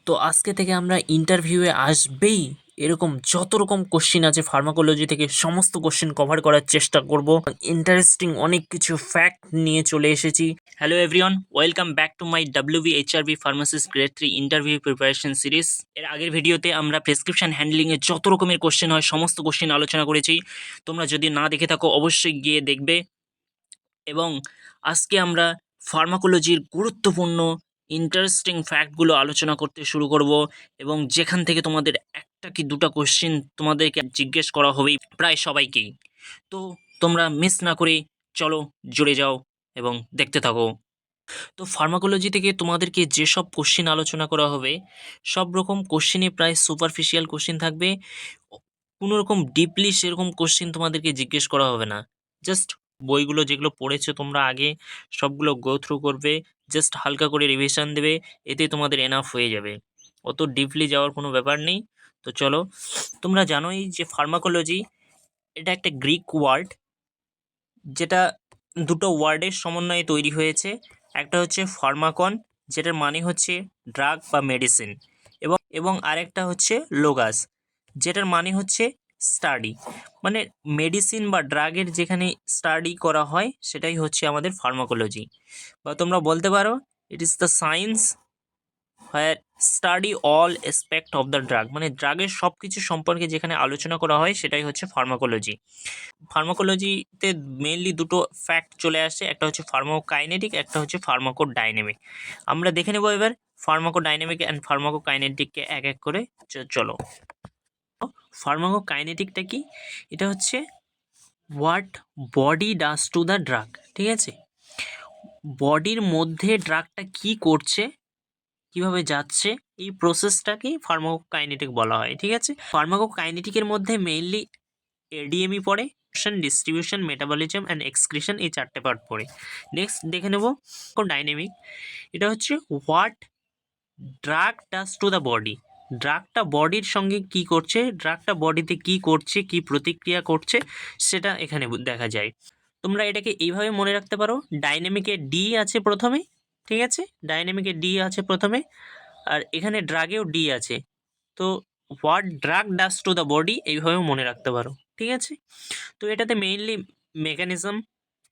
তো আজকে থেকে আমরা ইন্টারভিউয়ে আসবেই এরকম যত রকম কোশ্চিন আছে ফার্মাকোলজি থেকে সমস্ত কোশ্চিন কভার করার চেষ্টা করব। ইন্টারেস্টিং অনেক কিছু ফ্যাক্ট নিয়ে চলে এসেছি। Hello everyone, welcome back to my WBHRB pharmacist grade 3 interview preparation series. এর আগের ভিডিওতে আমরা প্রেসক্রিপশন হ্যান্ডলিংয়ে যত রকমের কোশ্চেন হয় সমস্ত কোশ্চেন আলোচনা করেছি। তোমরা যদি না দেখে থাকো অবশ্যই গিয়ে দেখবে। এবং আজকে আমরা ফার্মাকোলজির গুরুত্বপূর্ণ ইন্টারেস্টিং ফ্যাক্টগুলো আলোচনা করতে শুরু করব, এবং যেখান থেকে তোমাদের একটা কি দুটো কোশ্চেন তোমাদেরকে জিজ্ঞেস করা হবেই প্রায় সবাইকেই। তো তোমরা মিস না করে চলো জুড়ে যাও এবং দেখতে থাকো। তো ফার্মাকোলজি থেকে তোমাদেরকে যেসব কোশ্চেন আলোচনা করা হবে সব রকম কোশ্চেনে প্রায় সুপারফিশিয়াল কোশ্চেন থাকবে। কোনো রকম ডিপলি সেরকম কোশ্চেন তোমাদেরকে জিজ্ঞেস করা হবে না। জাস্ট বইগুলো যেগুলো পড়েছো তোমরা আগে সবগুলো গো থ্রু করবে, জাস্ট হালকা করে রিভিশন দেবে, এতে তোমাদের এনাফ হয়ে যাবে। অত ডিপলি যাওয়ার কোনো ব্যাপার নেই। তো চলো, তোমরা জানোই যে ফার্মাকোলজি এটা একটা গ্রিক ওয়ার্ড, যেটা দুটো ওয়ার্ডের সমন্বয়ে তৈরি হয়েছে। একটা হচ্ছে ফার্মাকন, যেটার মানে হচ্ছে ড্রাগ বা মেডিসিন, এবং আরেকটা হচ্ছে লোগাস, যেটার মানে হচ্ছে স্টাডি। মানে মেডিসিন বা ড্রাগের যেখানে স্টাডি করা হয় সেটাই হচ্ছে আমাদের ফার্মাকোলজি। বা তোমরা বলতে পারো it is the science where study all aspect of the drug, মানে ড্রাগের সব কিছু সম্পর্কে যেখানে আলোচনা করা হয় সেটাই হচ্ছে ফার্মাকোলজি। ফার্মাকোলজিতে মেইনলি দুটো ফ্যাক্ট চলে আসে, একটা হচ্ছে ফার্মাকোকাইনেটিক, একটা হচ্ছে ফার্মাকোডাইনামিক। আমরা দেখে নেব এবার ফার্মাকোডাইনামিক অ্যান্ড ফার্মাকোকাইনেটিককে এক এক করে। চলো, ফার্মাকোকাইনেটিকটা কি? এটা হচ্ছে what body does to the drug. ঠিক আছে, বডির মধ্যে ড্রাগটা কি করছে, কিভাবে যাচ্ছে, এই প্রসেসটাকেই ফার্মাকোকাইনেটিক বলা হয়। ঠিক আছে, ফার্মাকোকাইনেটিকের মধ্যে মেইনলি এডিএমই পড়ে, ডিস্ট্রিবিউশন, মেটাবলিজম অ্যান্ড এক্সক্রিশন, এই চারটে পার্ট পড়ে। নেক্সট দেখে নেব ডাইনামিক। এটা হচ্ছে what drug does to the body, ড্রাগটা বডির সঙ্গে কি করছে, ড্রাগটা বডিতে কি করছে, কি প্রতিক্রিয়া করছে, সেটা এখানে দেখা যায়। তোমরা এটাকে এইভাবে মনে রাখতে পারো, ডাইনামিকে ডি আছে প্রথমে। ঠিক আছে, ডাইনামিকে ডি আছে প্রথমে, আর এখানে ড্রাগেও ডি আছে। তো what drug does to the body এইভাবেও মনে রাখতে পারো। ঠিক আছে, তো এটাতে মেইনলি মেকানিজম,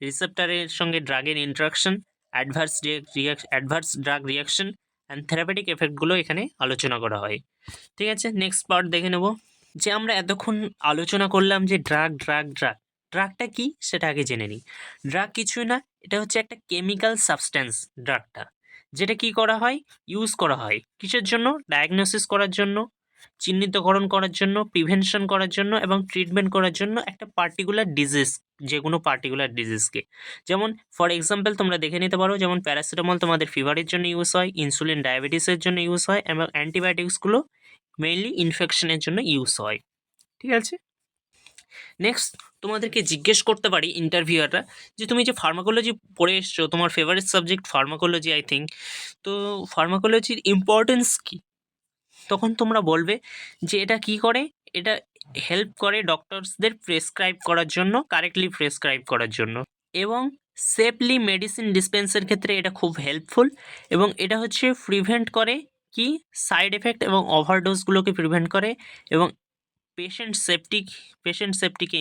রিসেপ্টারের সঙ্গে ড্রাগের interaction, adverse drug reaction and therapeutic এফেক্টগুলো এখানে আলোচনা করা হয়। ঠিক আছে, নেক্সট পার্ট দেখে নেব। যে আমরা এতক্ষণ আলোচনা করলাম যে ড্রাগ ড্রাগ ড্রাগ, ড্রাগটা কি সেটা আগে জেনে নিই। ড্রাগ কিছুই না, এটা হচ্ছে একটা কেমিক্যাল সাবস্ট্যান্স। ড্রাগটা যেটা কি করা হয়, ইউজ করা হয় কিসের জন্য, ডায়াগনোসিস করার জন্য, চিহ্নিতকরণ করার জন্য, প্রিভেনশন করার জন্য এবং ট্রিটমেন্ট করার জন্য একটা পার্টিকুলার ডিজিজ, যে কোনো পার্টিকুলার ডিজিজকে। যেমন ফর এক্সাম্পল তোমরা দেখে নিতে পারো, যেমন প্যারাসিটামল তোমাদের ফিভারের জন্য ইউজ হয়, ইনসুলিন ডায়াবেটিসের জন্য ইউজ হয়, এবং অ্যান্টিবায়োটিক্সগুলো মেইনলি ইনফেকশনের জন্য ইউজ হয়। ঠিক আছে, নেক্সট তোমাদেরকে জিজ্ঞেস করতে পারি ইন্টারভিউয়াররা, যে তুমি যে ফার্মাকোলজি পড়ে এসছো, তোমার favourite subject pharmacology I think, তো ফার্মাকোলজির ইম্পর্টেন্স কী? তখন তোমরা বলবে যে এটা কি করে, এটা হেল্প করে ডক্টরসদের প্রেসক্রাইব করার জন্য, কারেক্টলি প্রেসক্রাইব করার জন্য, এবং সেফলি মেডিসিন ডিসপেন্সের ক্ষেত্রে এটা খুব হেল্পফুল। এবং এটা হচ্ছে প্রিভেন্ট করে কি, সাইড এফেক্ট এবং ওভারডোজগুলোকে প্রিভেন্ট করে, এবং পেশেন্ট সেফটি পেশেন্ট সেফটিকে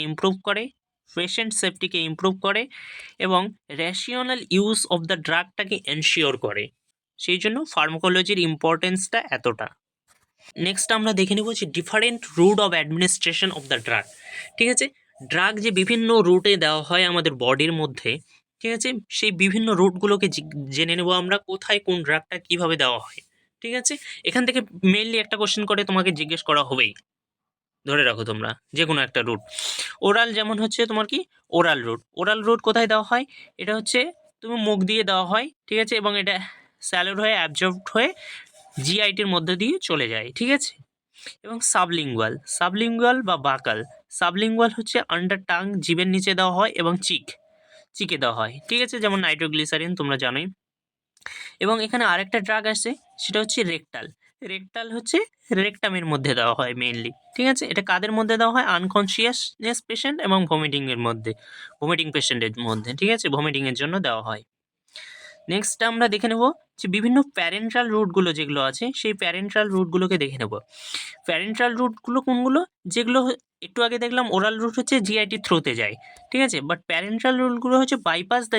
ইমপ্রুভ করে, এবং রেশনাল ইউজ অফ দ্য ড্রাগটাকে এনশিওর করে। সেই জন্য ফার্মাকোলজির ইম্পর্টেন্সটা এতটা। নেক্সট আমরা দেখে নেব যে different route of administration of the drug. ঠিক আছে, ড্রাগ যে বিভিন্ন রুটে দেওয়া হয় আমাদের বডির মধ্যে, ঠিক আছে, সেই বিভিন্ন রুটগুলোকে জেনে নেব আমরা, কোথায় কোন ড্রাগটা কিভাবে দেওয়া হয়। ঠিক আছে, এখান থেকে মেইনলি একটা কোশ্চেন করে তোমাকে জিজ্ঞেস করা হবেই, ধরে রাখো তোমরা যে কোনো একটা রুট। ওরাল যেমন হচ্ছে তোমার কি, ওরাল রুট কোথায় দেওয়া হয়, এটা হচ্ছে তুমি মুখ দিয়ে দেওয়া হয়। ঠিক আছে, এবং এটা স্যালোড হয়ে অ্যাবজর্বড হয়ে জিআইটির মধ্যে দিয়ে চলে যায়। ঠিক আছে, এবং সাবলিঙ্গুয়াল বা বাকাল। সাবলিঙ্গুয়াল হচ্ছে আন্ডার টাং, জিভের নিচে দেওয়া হয়, এবং চিকে দেওয়া হয়। ঠিক আছে, যেমন নাইট্রোগ্লিসারিন তোমরা জানোই। এবং এখানে আরেকটা ড্রাগ আসে, সেটা হচ্ছে রেকটাল হচ্ছে রেকটামের মধ্যে দেওয়া হয় মেইনলি। ঠিক আছে, এটা কাদের মধ্যে দেওয়া হয়, আনকনসিয়াসনেস পেশেন্ট এবং ভমিটিং পেশেন্টের মধ্যে। ঠিক আছে, ভমিটিংয়ের জন্য দেওয়া হয়। নেক্সট আমরা দেখে নেব যে বিভিন্ন প্যারেন্টাল রুটগুলো যেগুলো আছে সেই প্যারেন্টাল রুটগুলোকে দেখে নেব। প্যারেন্টাল রুটগুলো কোনগুলো? যেগুলো একটু আগে দেখলাম ওরাল রুট হচ্ছে জিআইটি থ্রুতে যায়, ঠিক আছে, বাট প্যারেন্টাল রুটগুলো হচ্ছে বাইপাস দ্য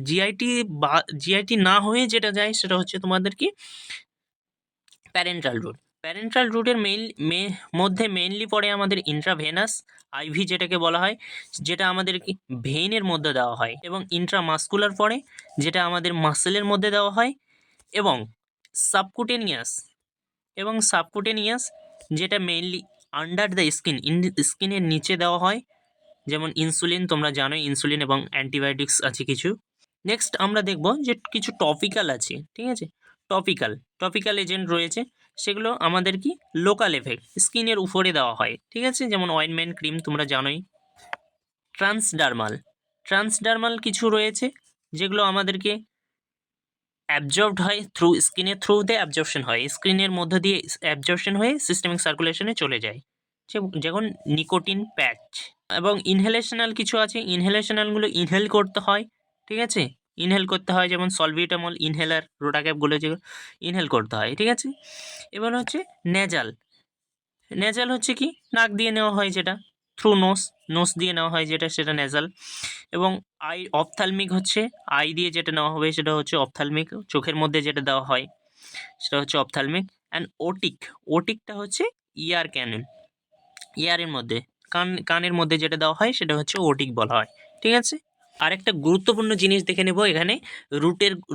জিআইটি, বা জিআইটি না হয়ে যেটা যায় সেটা হচ্ছে তোমাদের কি প্যারেন্টাল রুট। প্যারেন্টাল রুটের মধ্যে মেইনলি পড়ে আমাদের ইন্ট্রাভেনাস আইভি যেটাকে বলা হয়, যেটা আমাদের কি ভেইনের মধ্যে দেওয়া হয়, এবং ইন্ট্রামাস্কুলার পড়ে যেটা আমাদের মাসেলের মধ্যে দেওয়া হয়, এবং সাবকুটেনিয়াস সাবকুটেনিয়াস যেটা মেইনলি আন্ডার দ্য স্কিনের নিচে দেওয়া হয়, যেমন ইনসুলিন, তোমরা জানো ইনসুলিন এবং অ্যান্টিবায়োটিক্স আছে কিছু। নেক্সট আমরা দেখব যে কিছু টপিক্যাল আছে, ঠিক আছে, টপিক্যাল এজেন্ট রয়েছে, সেগুলো আমাদের কি লোকাল এফেক্ট স্কিনের উপরে দেওয়া হয়, ঠিক আছে, যেমন অয়েনমেন্ট, ক্রিম, তোমরা জানোই। ট্রান্সডার্মাল কিছু রয়েছে যেগুলো আমাদেরকে অ্যাবজর্বড হয় স্কিনের থ্রুতে অ্যাবজর্পশন হয়, স্কিনের মধ্য দিয়ে অ্যাবজর্পশন হয়ে সিস্টেমিক সার্কুলেশনে চলে যায়, যেমন নিকোটিন প্যাচ। এবং ইনহেলেশনাল কিছু আছে, ইনহেলেশনালগুলো ইনহেল করতে হয়, ঠিক আছে, ইনহেল করতে হয়, যেমন সলভিটামল ইনহেলার, রোটাক্যাপগুলো যেগুলো ইনহেল করতে হয়, ঠিক আছে। এবার হচ্ছে নেজাল হচ্ছে কি নাক দিয়ে নেওয়া হয়, যেটা থ্রু নোস দিয়ে নেওয়া হয়, যেটা সেটা নেজাল। এবং অপথ্যালমিক হচ্ছে আই দিয়ে যেটা নেওয়া হবে সেটা হচ্ছে অপথ্যালমিক, চোখের মধ্যে যেটা দেওয়া হয় সেটা হচ্ছে অপথ্যালমিক। অ্যান্ড ওটিকটা হচ্ছে ইয়ার ক্যানেল, ইয়ারের মধ্যে কানের মধ্যে যেটা দেওয়া হয় সেটা হচ্ছে ওটিক বলা হয়, ঠিক আছে। আর একটা গুরুত্বপূর্ণ জিনিস দেখে নেব এখানে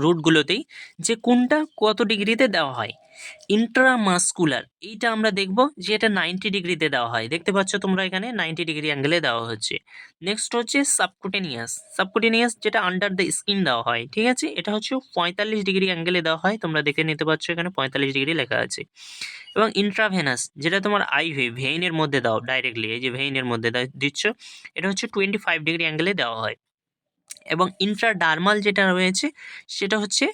রুটগুলোতেই, যে কোনটা কত ডিগ্রিতে দেওয়া হয়। ইন্ট্রামাস্কুলার এইটা আমরা দেখব যে এটা 90 ডিগ্রিতে দেওয়া হয়, দেখতে পাচ্ছ তোমরা এখানে 90 ডিগ্রি অ্যাঙ্গেলে দেওয়া হচ্ছে। নেক্সট হচ্ছে সাবকুটেনিয়াস যেটা আন্ডার দ্য স্কিন দেওয়া হয়, ঠিক আছে, এটা হচ্ছে 45 ডিগ্রি অ্যাঙ্গেলে দেওয়া হয়, তোমরা দেখে নিতে পারছো এখানে 45 ডিগ্রি লেখা আছে। এবং ইন্ট্রাভেনাস যেটা তোমার আইভি ভেইনের মধ্যে দাও ডাইরেক্টলি, এই যে ভেইনের মধ্যে দিচ্ছ, এটা হচ্ছে 25 ডিগ্রি অ্যাঙ্গেলে দেওয়া হয়। এবং ইন্ট্রাডার্মাল যেটা রয়েছে সেটা হচ্ছে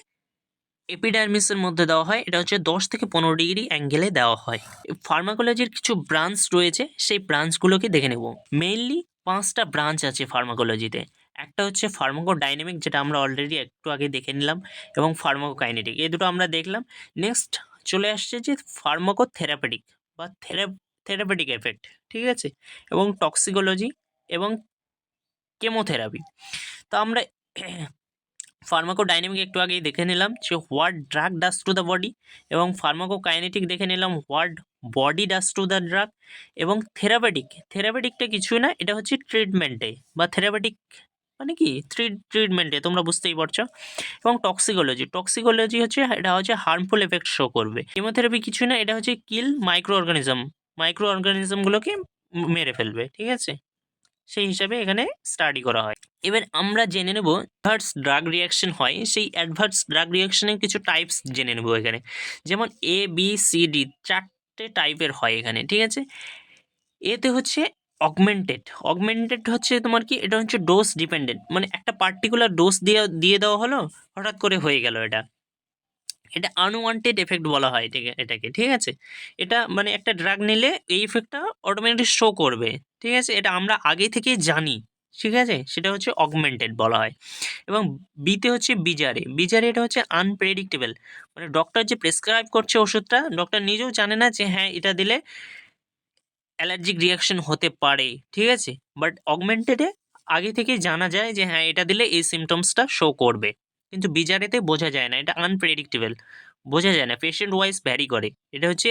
এপিডার্মিসের মধ্যে দেওয়া হয়, এটা হচ্ছে 10 থেকে 15 ডিগ্রি অ্যাঙ্গেলে দেওয়া হয়। ফার্মাকোলজির কিছু ব্রাঞ্চ রয়েছে, সেই ব্রাঞ্চগুলোকে দেখে নেব। মেইনলি 5টা ব্রাঞ্চ আছে ফার্মাকোলজিতে। একটা হচ্ছে ফার্মাকোডাইনামিক, যেটা আমরা অলরেডি একটু আগে দেখে নিলাম, এবং ফার্মাকোকাইনেটিক, এই দুটো আমরা দেখলাম। নেক্সট চলে আসছে যে ফার্মাকোথেরাপিউটিক বা থেরাপিউটিক এফেক্ট, ঠিক আছে, এবং টক্সিকোলজি এবং কেমোথেরাপি। তো আমরা ফার্মাকোডাইনামিক একটু আগেই দেখে নিলাম যে what drug does two the body, এবং ফার্মাকোকাইনেটিক দেখে নিলাম what body does two the drug, এবং থেরাপিউটিকটা কিছুই না, এটা হচ্ছে ট্রিটমেন্টে বা থেরাপিউটিক মানে কি ট্রিটমেন্টে, তোমরা বুঝতেই পারছো। এবং টক্সিকোলজি হচ্ছে এটা হচ্ছে হার্মফুল এফেক্ট শো করবে। কেমোথেরাপি কিছু না, এটা হচ্ছে কিল মাইক্রো অর্গানিজমগুলোকে মেরে ফেলবে, ঠিক আছে, সেই হিসাবে এখানে স্টাডি করা হয়। এবার আমরা জেনে নেব অ্যাডভার্স ড্রাগ রিয়াকশন হয়, সেই অ্যাডভার্স ড্রাগ রিয়াকশনের কিছু টাইপস জেনে নেব এখানে, যেমন ABCD 4টে টাইপের হয় এখানে, ঠিক আছে। এতে হচ্ছে অগমেন্টেড হচ্ছে তোমার কি, এটা হচ্ছে ডোজ ডিপেন্ডেন্ট, মানে একটা পার্টিকুলার ডোজ দিয়ে দেওয়া হলো, হঠাৎ করে হয়ে গেল, এটা আনওয়ান্টেড এফেক্ট বলা হয় এটাকে, ঠিক আছে। এটা মানে একটা ড্রাগ নিলে এই এফেক্টটা অটোমেটিক শো করবে, ঠিক আছে, এটা আমরা আগে থেকেই জানি, ঠিক আছে, সেটা হচ্ছে অগমেন্টেড বলা হয়। এবং বিতে হচ্ছে বিজারে এটা হচ্ছে আনপ্রেডিক্টেবল, মানে ডক্টর যে প্রেসক্রাইব করছে ওষুধটা, ডক্টর নিজেও জানে না যে হ্যাঁ এটা দিলে অ্যালার্জিক রিয়াকশন হতে পারে, ঠিক আছে, বাট অগমেন্টেডে আগে থেকেই জানা যায় যে হ্যাঁ এটা দিলে এই সিমটমসটা শো করবে। কিন্তু বিজারেতে বোঝা যায় না, এটা আনপ্রেডিক্টেবল, বোঝা যায় না, পেশেন্ট ওয়াইজ ভ্যারি করে, এটা হচ্ছে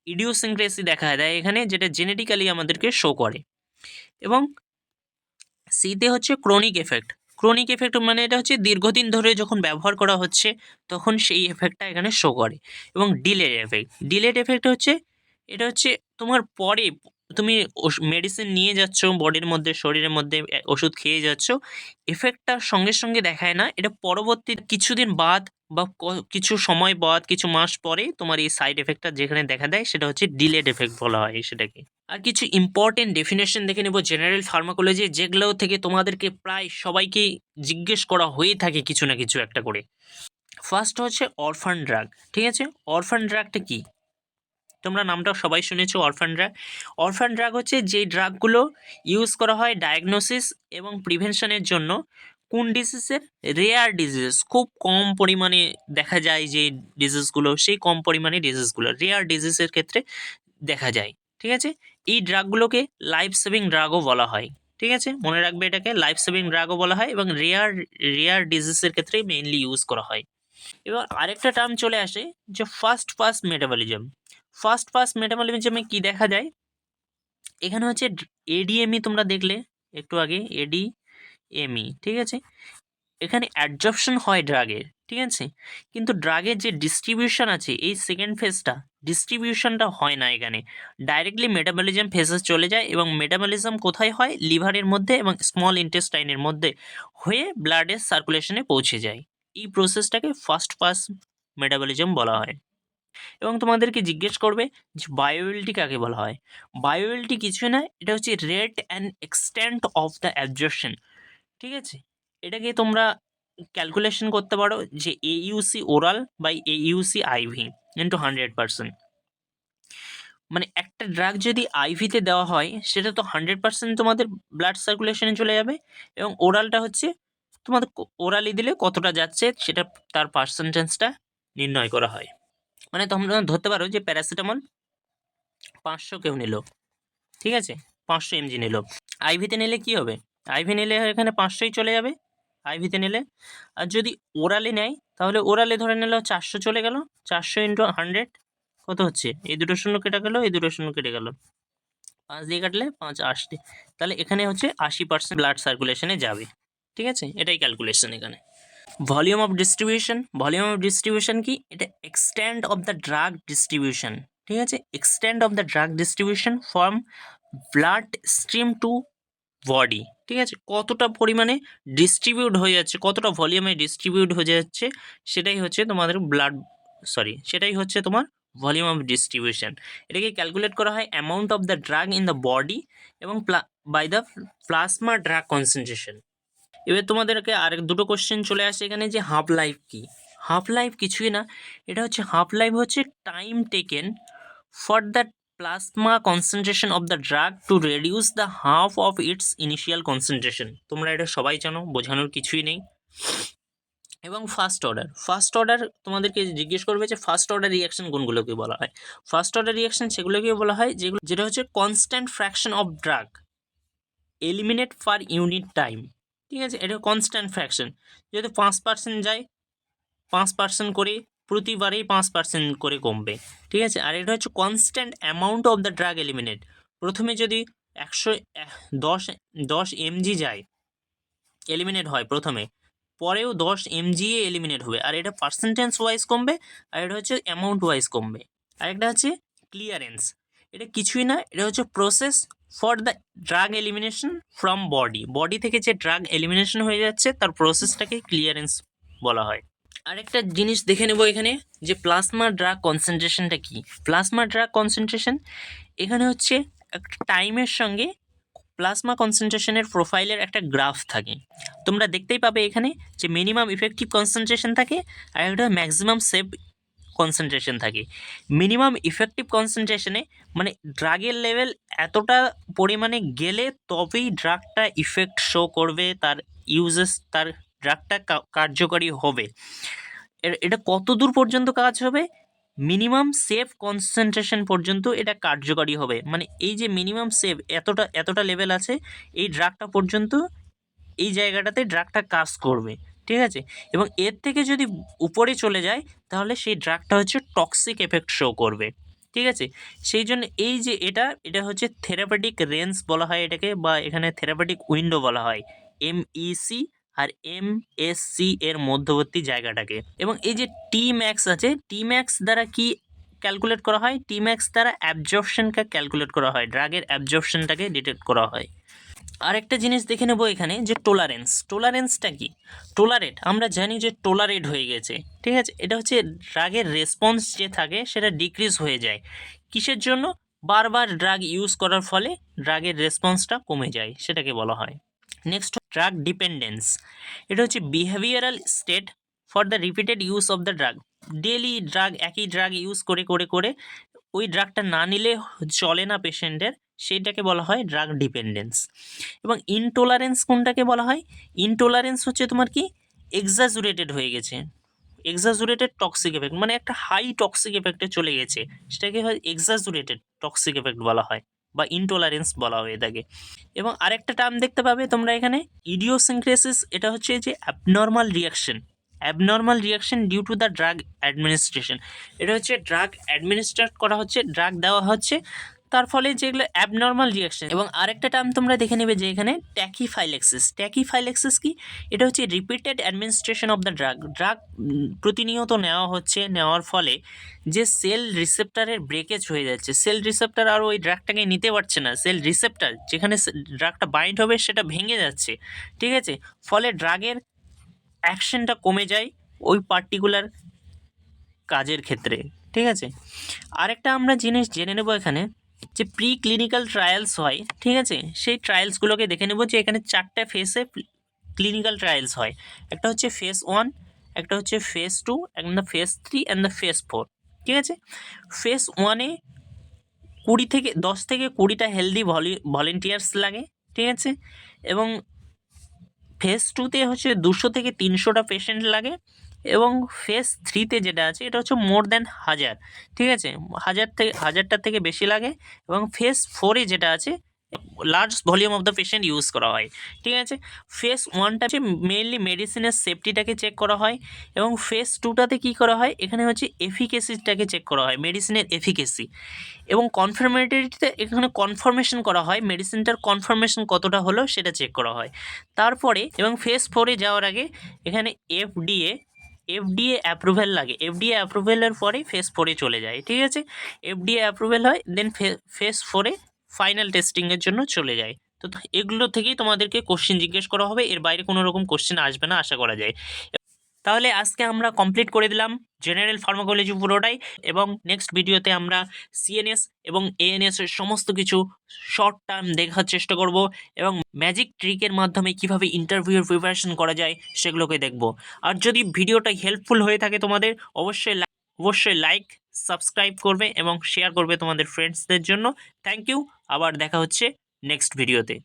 ইডিওসিনক্রেসি দেখা দেয় এখানে, যেটা জেনেটিক্যালি আমাদেরকে শো করে। এবং সিতে হচ্ছে ক্রনিক এফেক্ট মানে এটা হচ্ছে দীর্ঘদিন ধরে যখন ব্যবহার করা হচ্ছে তখন সেই এফেক্টটা এখানে শো করে। এবং ডিলেড এফেক্ট হচ্ছে এটা হচ্ছে তোমার পরে তুমি মেডিসিন নিয়ে যাচ্ছ বডির মধ্যে, শরীরের মধ্যে ওষুধ খেয়ে যাচ্ছ, এফেক্টটা সঙ্গে সঙ্গে দেখায় না, এটা পরবর্তী কিছুদিন বাদ বা কিছু সময় বাদ, কিছু মাস পরে তোমার এই সাইড এফেক্টটা যেখানে দেখা দেয় সেটা হচ্ছে ডিলেড এফেক্ট বলা হয় সেটাকে। আর কিছু ইম্পর্টেন্ট ডেফিনেশন দেখে নেব জেনারেল ফার্মাকোলজি, যেগুলো থেকে তোমাদেরকে প্রায় সবাইকেই জিজ্ঞেস করা হয়ে থাকে কিছু না কিছু একটা করে। ফার্স্ট হচ্ছে অরফান ড্রাগ, ঠিক আছে। অরফান ড্রাগটা কি, তোমরা নামটা সবাই শুনেছো অরফান ড্রাগ হচ্ছে যেই ড্রাগগুলো ইউজ করা হয় ডায়াগনোসিস এবং প্রিভেনশনের জন্য কোন ডিজিজের? রেয়ার ডিজিজ, খুব কম পরিমাণে দেখা যায় যে ডিজিজগুলো, সেই কম পরিমাণে ডিজিজগুলো রেয়ার ডিজিজের ক্ষেত্রে দেখা যায়। ঠিক আছে, এই ড্রাগগুলোকে লাইফ সেভিং ড্রাগও বলা হয়। ঠিক আছে, মনে রাখবে এটাকে লাইফ সেভিং ড্রাগও বলা হয়, এবং রেয়ার রেয়ার ডিজিজের ক্ষেত্রে মেইনলি ইউজ করা হয়। এবার আরেকটা টার্ম চলে আসে যে first pass metabolism. First pass মেটাবলিজমে কি দেখা যায়? এখানে হচ্ছে এডিএমই, তোমরা দেখলে একটু আগে এডিএমই। ঠিক আছে, এখানে অ্যাডজর্পশন হয় ড্রাগের। ঠিক আছে, কিন্তু ড্রাগের যে ডিস্ট্রিবিউশন আছে এই সেকেন্ড ফেজটা, ডিস্ট্রিবিউশনটা হয় না এখানে, ডাইরেক্টলি মেটাবলিজম ফেজে চলে যায়, এবং মেটাবলিজম কোথায় হয়? লিভারের মধ্যে এবং স্মল ইন্টেস্টাইনের মধ্যে হয়ে ব্লাডের সার্কুলেশনে পৌঁছে যায়। এই প্রসেসটাকে ফার্স্ট পাস মেটাবলিজম বলা হয়। এবং তোমাদেরকে জিজ্ঞেস করবে যে বায়োএবিলিটি কাকে বলা হয়? বায়োএবিলিটি কিছুই না, এটা হচ্ছে rate and extent of the absorption. ঠিক আছে, এটাকে তোমরা ক্যালকুলেশন করতে পারো যে AUC oral by AUC IV into 100%। মানে একটা ড্রাগ যদি আইভিতে দেওয়া হয় সেটা তো 100% তোমাদের ব্লাড সার্কুলেশনে চলে যাবে, এবং ওরালটা হচ্ছে তোমাদের ওরালি দিলে কতটা যাচ্ছে সেটা, তার পার্সেন্টেজটা নির্ণয় করা হয়। মানে তোমরা ধরতে পারো যে প্যারাসিটামল 500 কেউ নিল, ঠিক আছে, 500 mg নিল, আইভিতে নিলে কি হবে? আইভি নিলে এখানে 500ই চলে যাবে আইভিতে নিলে। আর যদি ওরালে নেয় তাহলে ওরালে ধরে নিল 400 চলে গেল, 400 ইন্টু 100 কত হচ্ছে? এই দুটো শূন্য কেটে গেল, এই দুটো শূন্য কেটে গেল, 5 দিয়ে কাটলে 5 80, তাহলে এখানে হচ্ছে 80% ব্লাড সার্কুলেশনে যাবে। ঠিক আছে, এটাই ক্যালকুলেশন এখানে। Volume of distribution, volume of distribution কি? এটা extend of the drug distribution. ঠিক আছে, extend of the drug distribution from blood stream to body. ঠিক আছে, কতটা পরিমাণে ডিস্ট্রিবিউট হয়ে যাচ্ছে, কতটা ভলিউমে ডিস্ট্রিবিউট হয়ে যাচ্ছে, সেটাই হচ্ছে তোমাদের সেটাই হচ্ছে তোমার ভলিউম অফ ডিস্ট্রিবিউশন। এটাকে ক্যালকুলেট করা হয় amount of the drug in the body এবং by the plasma drug concentration. এবার তোমাদেরকে আরেক দুটো কোশ্চেন চলে আসে এখানে, যে হাফ লাইফ কি? হাফ লাইফ কিছুই না, এটা হচ্ছে হাফ লাইফ হচ্ছে time taken for the plasma concentration of the drug to reduce the half of its initial concentration. তোমরা এটা সবাই জানো, বোঝানোর কিছুই নেই। এবং ফার্স্ট অর্ডার তোমাদেরকে জিজ্ঞেস করবে যে ফার্স্ট অর্ডার রিয়াকশন কোনগুলোকে বলা হয়? ফার্স্ট অর্ডার রিয়াকশন সেগুলোকে বলা হয় যেটা হচ্ছে constant fraction of drug eliminate per unit time. ঠিক আছে, এটা কনস্ট্যান্ট ফ্র্যাকশন, যেহেতু 5% যায়, 5% করে প্রতিবারেই 5% করে কমবে। ঠিক আছে, আর এটা হচ্ছে constant amount of the drug eliminate. প্রথমে যদি 10 mg যায়, এলিমিনেট হয় প্রথমে, পরেও 10 mg এলিমিনেট হবে, আর এটা পার্সেন্টেজ ওয়াইজ কমবে, আর এটা হচ্ছে অ্যামাউন্ট ওয়াইজ কমবে। আর একটা আছে ক্লিয়ারেন্স, এটা কিছুই না, এটা হচ্ছে process for the drug elimination from body থেকে যে ড্রাগ এলিমিনেশন হয়ে যাচ্ছে তার প্রসেসটাকে ক্লিয়ারেন্স বলা হয়। আরেকটা জিনিস দেখে নেব এখানে, যে প্লাজমা ড্রাগ কনসেন্ট্রেশনটা কি? প্লাজমা ড্রাগ কনসেন্ট্রেশন এখানে হচ্ছে একটা টাইমের সঙ্গে প্লাজমা কনসেন্ট্রেশনের প্রোফাইলের একটা গ্রাফ থাকে। তোমরা দেখতেই পাবে এখানে যে মিনিমাম ইফেক্টিভ কনসেন্ট্রেশন থাকে, আর একটা ম্যাক্সিমাম সেফ কনসেন্ট্রেশন থাকে। মিনিমাম ইফেক্টিভ কনসেন্ট্রেশনে মানে ড্রাগের লেভেল এতটা পরিমাণে গেলে তবেই ড্রাগটা ইফেক্ট শো করবে, তার ড্রাগটা কার্যকরী হবে। এটা কত দূর পর্যন্ত কাজ হবে? মিনিমাম সেফ কনসেন্ট্রেশন পর্যন্ত এটা কার্যকরী হবে। মানে এই যে মিনিমাম সেফ এতটা লেভেল আছে, এই ড্রাগটা পর্যন্ত এই জায়গাটাতে ড্রাগটা কাজ করবে। ঠিক আছে, এবং এর থেকে যদি উপরে চলে যায় তাহলে সেই ড্রাগটা হচ্ছে টক্সিক এফেক্ট শো করবে। ঠিক আছে, সেই জন্য এই যে এটা হচ্ছে থেরাপিউটিক রেঞ্জ বলা হয় এটাকে, বা এখানে থেরাপিউটিক উইন্ডো বলা হয়, MEC আর MSC এর মধ্যবর্তী জায়গাটাকে। এবং এই যে Tmax আছে, Tmax দ্বারা কি ক্যালকুলেট করা হয়? Tmax দ্বারা অ্যাবজর্পশনকে ক্যালকুলেট করা হয়, ড্রাগের অ্যাবজর্পশনটাকে ডিটেক্ট করা হয়। আরেকটা জিনিস দেখে নেব এখানে, যে টোলারেন্সটা কি? আমরা জানি যে টোলারেট হয়ে গেছে। ঠিক আছে, এটা হচ্ছে ড্রাগের রেসপন্স যে থাকে সেটা ডিক্রিজ হয়ে যায়। কিসের জন্য? বারবার ড্রাগ ইউজ করার ফলে ড্রাগের রেসপন্সটা কমে যায়, সেটাকে বলা হয়। Next, drug dependence. এটা হচ্ছে behavioural state for the repeated use of the drug. Daily একই ড্রাগ ইউজ করে করে করে ওই ড্রাগটা না নিলে চলে না পেশেন্টের, সেইটাকে বলা হয় ড্রাগ ডিপেন্ডেন্স। এবং ইনটলারেন্স কোনটাকে বলা হয়? ইনটলারেন্স হচ্ছে তোমার কি এক্সাজুরেটেড হয়ে গেছে, এক্সাজুরেটেড টক্সিক এফেক্ট, মানে একটা হাই টক্সিক এফেক্টে চলে গেছে, সেটাকে হয় এক্সাজুরেটেড টক্সিক এফেক্ট বলা হয় বা ইনটলারেন্স বলা হয় এটাকে। এবং আরেকটা টার্ম দেখতে পাবে তোমরা এখানে, ইডিওসিনক্রেসিস। এটা হচ্ছে যে abnormal reaction due to the drug administration. এটা হচ্ছে ড্রাগ অ্যাডমিনিস্ট্রেট করা হচ্ছে, ড্রাগ দেওয়া হচ্ছে, তার ফলে যেগুলো অ্যাবনর্মাল রিয়াকশন। এবং আরেকটা টার্ম তোমরা দেখে নেবে যে এখানে ট্যাকিফাইলেক্সিস কি? এটা হচ্ছে repeated administration of the drug প্রতিনিয়ত নেওয়া হচ্ছে, নেওয়ার ফলে যে সেল রিসেপ্টারের ব্রেকেজ হয়ে যাচ্ছে, সেল রিসেপ্টার আর ওই ড্রাগটাকে নিতে পারছে না, সেল রিসেপ্টার যেখানে ড্রাগটা বাইন্ড হবে সেটা ভেঙে যাচ্ছে, ঠিক আছে? ফলে ড্রাগের অ্যাকশনটা কমে যায় ওই পার্টিকুলার কাজের ক্ষেত্রে, ঠিক আছে? আরেকটা আমরা জিনিস জেনে নেব এখানে, যে প্রি ক্লিনিক্যাল ট্রায়ালস হয়, ঠিক আছে? সেই ট্রায়ালসগুলোকে দেখে নেব যে এখানে 4টা ফেসে ক্লিনিক্যাল ট্রায়ালস হয়। একটা হচ্ছে ফেজ 1, একটা হচ্ছে ফেজ 2, একটা ফেজ 3 অ্যান্ড দ্য ফেজ 4, ঠিক আছে? ফেজ 1-এ 10 থেকে 20টা হেলদি ভলেন্টিয়ার্স লাগে, ঠিক আছে? এবং ফেজ 2-তে হচ্ছে 200 থেকে 300টা পেশেন্ট লাগে। এবং ফেজ 3-তে যেটা আছে এটা হচ্ছে মোর দ্যান 1000, ঠিক আছে? 1000টার থেকে বেশি লাগে। এবং ফেজ 4-এ যেটা আছে large volume of the patient use করা হয়, ঠিক আছে? ফেজ 1টা হচ্ছে মেইনলি মেডিসিনের সেফটিটাকে চেক করা হয়। এবং ফেজ 2টাতে কী করা হয়, এখানে হচ্ছে এফিকেসিটাকে চেক করা হয়, মেডিসিনের এফিকেসি। এবং কনফার্মেটরিতে এখানে কনফার্মেশন করা হয়, মেডিসিনটার কনফার্মেশন কতটা হলো সেটা চেক করা হয়। তারপরে এবং ফেজ 4-এ যাওয়ার আগে এখানে এফডিএ অ্যাপ্রুভেল লাগে, এফডিএ অ্যাপ্রুভেলের পরেই ফেজ 4-এ চলে যায়, ঠিক আছে? এফডিএ অ্যাপ্রুভেল হয়, দেন ফেজ 4-এ ফাইনাল টেস্টিংয়ের জন্য চলে যায়। তো এগুলো থেকেই তোমাদেরকে কোশ্চেন জিজ্ঞেস করা হবে, এর বাইরে কোনো রকম কোশ্চেন আসবে না আশা করা যায়। তাহলে আজকে আমরা কমপ্লিট করে দিলাম জেনারেল ফার্মাকোলজি পুরোটাই। এবং নেক্সট ভিডিওতে আমরা সিএনএস এবং এএনএস এর সমস্ত কিছু শর্ট টার্ম দেখার চেষ্টা করব, এবং ম্যাজিক ট্রিকের মাধ্যমে কিভাবে ইন্টারভিউর প্রিপারেশন করা যায় সেগুলোকে দেখব। আর যদি ভিডিওটা হেল্পফুল হয়ে থাকে তোমাদের, অবশ্যই লাইক, সাবস্ক্রাইব করবে এবং শেয়ার করবে তোমাদের ফ্রেন্ডসদের জন্য। থ্যাংক ইউ, আবার দেখা হচ্ছে নেক্সট ভিডিওতে।